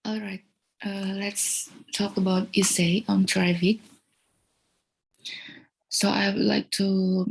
All right, let's talk about essay on traffic. So I would like to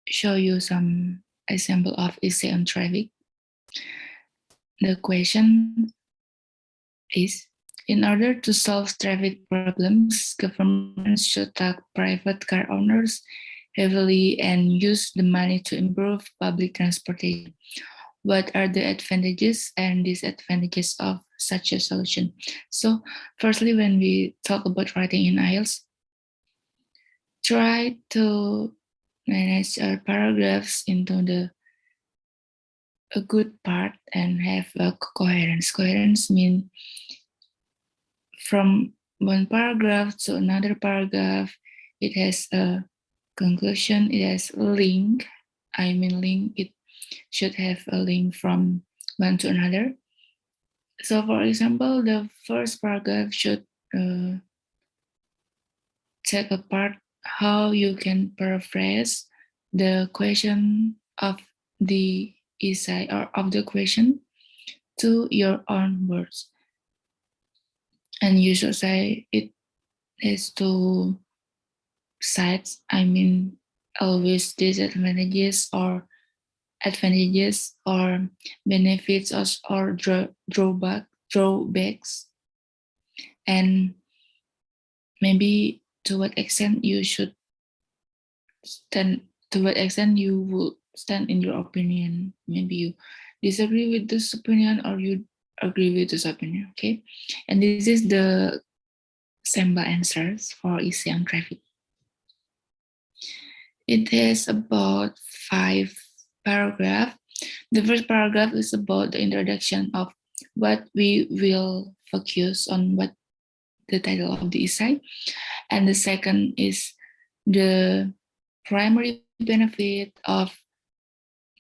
show you some example of essay on traffic. The question is, in order to solve traffic problems, governments should tax private car owners heavily and use the money to improve public transportation. What are the advantages and disadvantages of such a solution? So firstly, when we talk about writing in IELTS, try to manage our paragraphs into a good part and have a coherence. Coherence means from one paragraph to another paragraph, it has a conclusion, it has a link. I mean link, it should have a link from one to another. So for example, the first paragraph should take apart how you can paraphrase the question of the essay or of the question to your own words. And you should say it has two sides. I mean, always disadvantages or advantages or benefits or drawbacks, and maybe to what extent you should stand, to what extent you will stand in your opinion. Maybe you disagree with this opinion or you agree with this opinion. Okay, and this is the sample answers for essay on traffic. It has about 5 paragraphs. The first paragraph is about the introduction of what we will focus on, what the title of the essay. And the second is the primary benefit of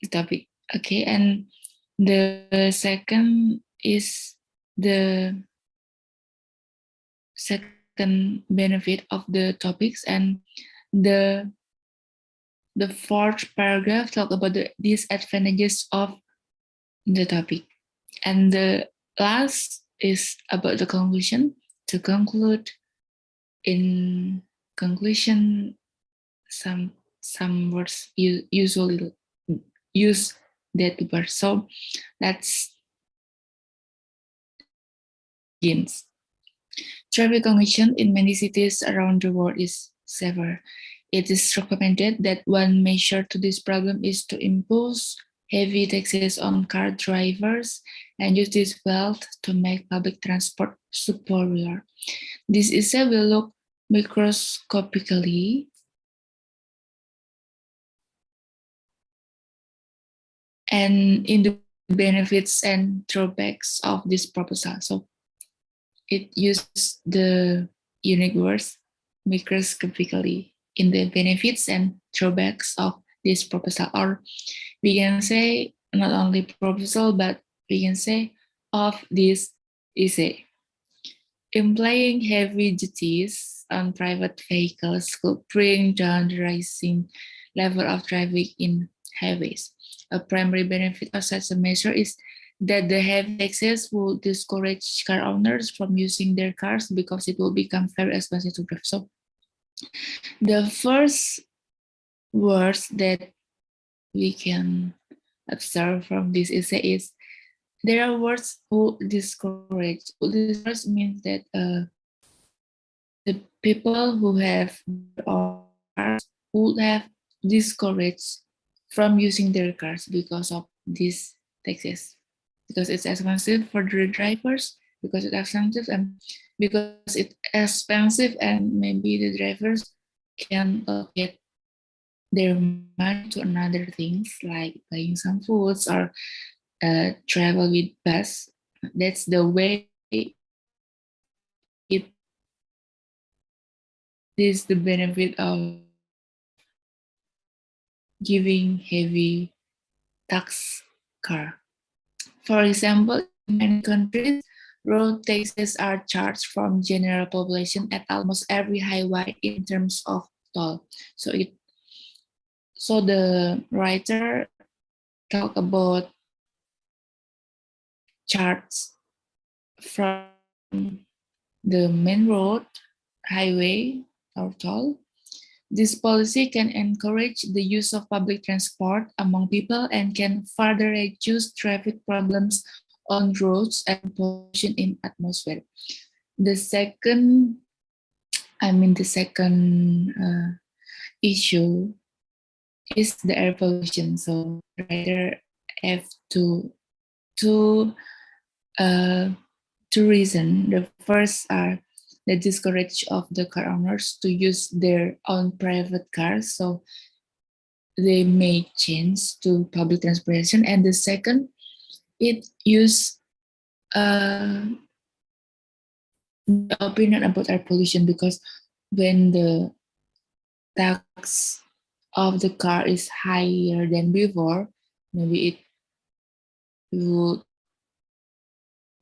the topic. Okay, and the second is the second benefit of the topics, and the fourth paragraph talk about the disadvantages of the topic, and the last is about the conclusion. To conclude, in conclusion, some words you usually use that word. So let's begin. Traffic congestion in many cities around the world is severe. It is recommended that one measure to this problem is to impose heavy taxes on car drivers and use this wealth to make public transport superior. This essay will look microscopically and in the benefits and drawbacks of this proposal. So it uses the unique words microscopically in the benefits and drawbacks of this proposal, or we can say not only proposal, but we can say of this essay. Implying heavy duties on private vehicles could bring down the rising level of traffic in highways. A primary benefit of such a measure is that the heavy taxes will discourage car owners from using their cars because it will become very expensive to drive. So the first words that we can observe from this essay is there are words who discourage. Discourage means that the people who have cars would have discouraged from using their cars because of these taxes, because it's expensive for the drivers, because it's expensive and maybe the drivers can get their money to another things like buying some foods or travel with bus. That's the way it is the benefit of giving heavy tax car. For example, in many countries, road taxes are charged from general population at almost every highway in terms of toll. So the writer talk about charts from the main road, highway, or toll. This policy can encourage the use of public transport among people and can further reduce traffic problems on roads and pollution in atmosphere. The second, the second issue is the air pollution. So rather have two two reasons. The first are the discourage of the car owners to use their own private cars, so they may change to public transportation. And the second, it use the opinion about air pollution, because when the tax of the car is higher than before, maybe it will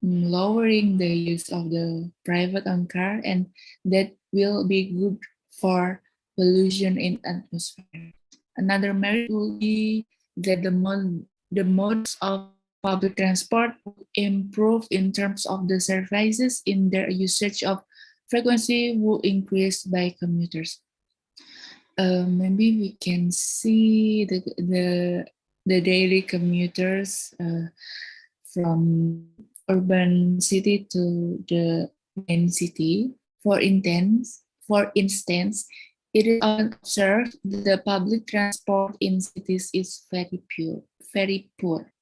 lowering the use of the private owned car, and that will be good for pollution in atmosphere. Another merit will be that the modes of public transport will improve in terms of the services in their usage of frequency will increase by commuters. Maybe we can see the daily commuters from urban city to the main city. For instance, it is often observed that the public transport in cities is very poor.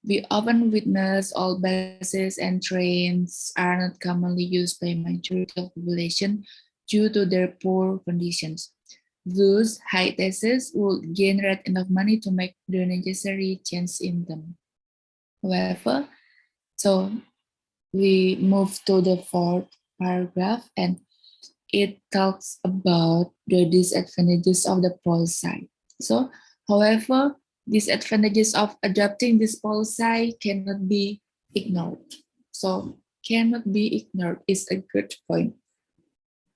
We often witness all buses and trains are not commonly used by majority of population due to their poor conditions. Thus, high taxes would generate enough money to make the necessary change in them. However, so we move to the fourth paragraph, and it talks about the disadvantages of the policy. So, however, disadvantages of adopting this policy cannot be ignored. So, cannot be ignored is a good point.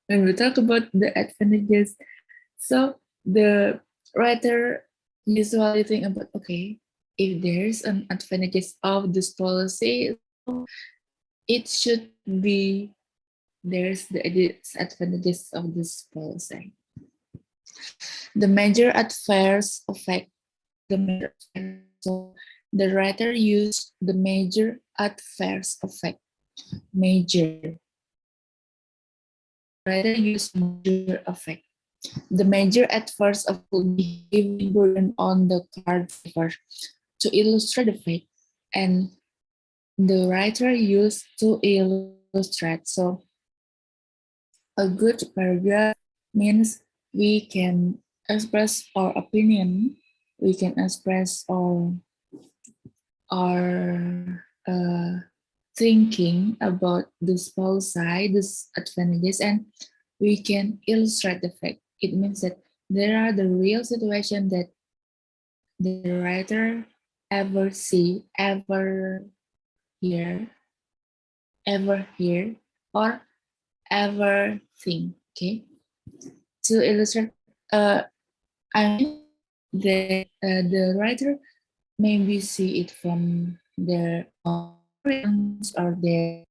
When we talk about the advantages, so the writer usually think about, okay, if there's an advantages of this policy, so it should be there's the disadvantages of this policy. The major adverse effect, so the writer used the major adverse effect. Major. Writer used major effect. The major adverse effect will be heavy burden on the car driver to illustrate the fact, and the writer used to illustrate. So a good paragraph means we can express our opinion, we can express our thinking about this policy, this advantages, and we can illustrate the fact. It means that there are the real situation that the writer ever see, hear, ever hear, or ever think. Okay, to illustrate, I mean that the writer maybe see it from their own experience or their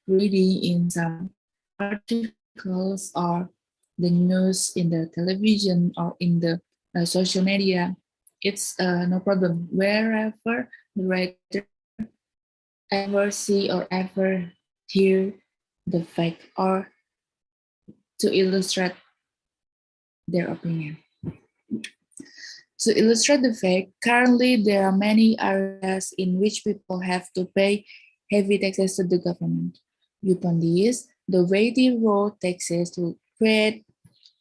reading in some articles or the news in the television or in the social media. It's no problem. Wherever the writer ever see or ever hear the fact or to illustrate their opinion. To illustrate the fact, currently there are many areas in which people have to pay heavy taxes to the government. Upon this, the weighty road taxes will create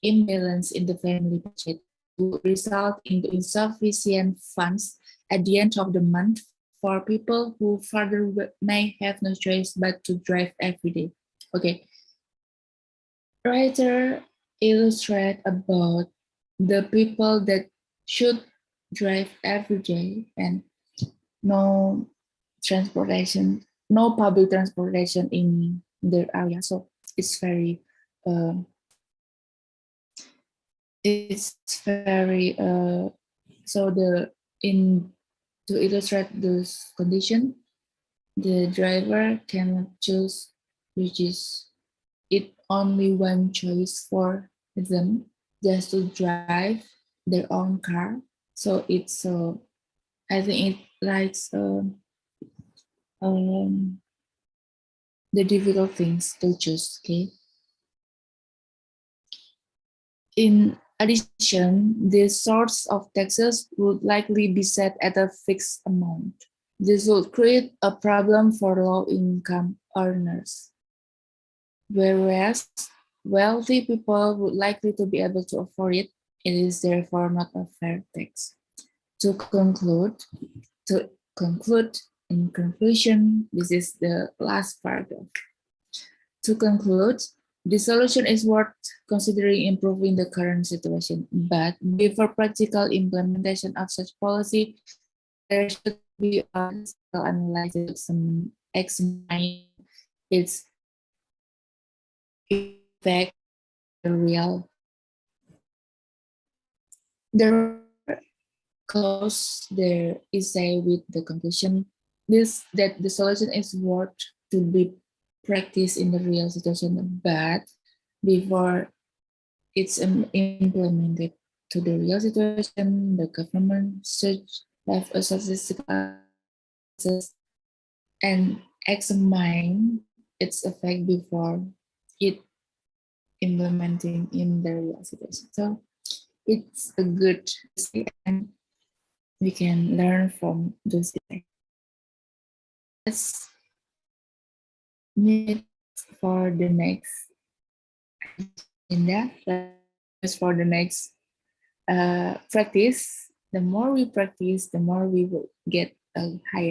imbalance in the family budget, will result in insufficient funds at the end of the month for people who further may have no choice but to drive every day. Okay, writer illustrate about the people that should drive every day and no transportation, no public transportation in their area. So it's very, uh, it's very. So the in to illustrate this condition, The driver cannot choose which is it only one choice for them just to drive their own car. So it's I think it likes um, the difficult things to choose. Okay. In addition, the source of taxes would likely be set at a fixed amount. This would create a problem for low-income earners, whereas wealthy people would likely to be able to afford it. It is therefore not a fair tax. To conclude, to conclude, in conclusion, this is the last paragraph. To conclude, the solution is worth considering improving the current situation, but before practical implementation of such policy, there should be a statistical analysis to examine its effect on the real. Therefore, close their essay with the conclusion this that the solution is worth to be practiced in the real situation, but before it's implemented to the real situation, the government should have a statistical analysis and examine its effect before it implementing in the real situation. So it's a good essay and we can learn from those effects. Let's meet for the next agenda. Let's for the next practice. The more we practice, the more we will get a higher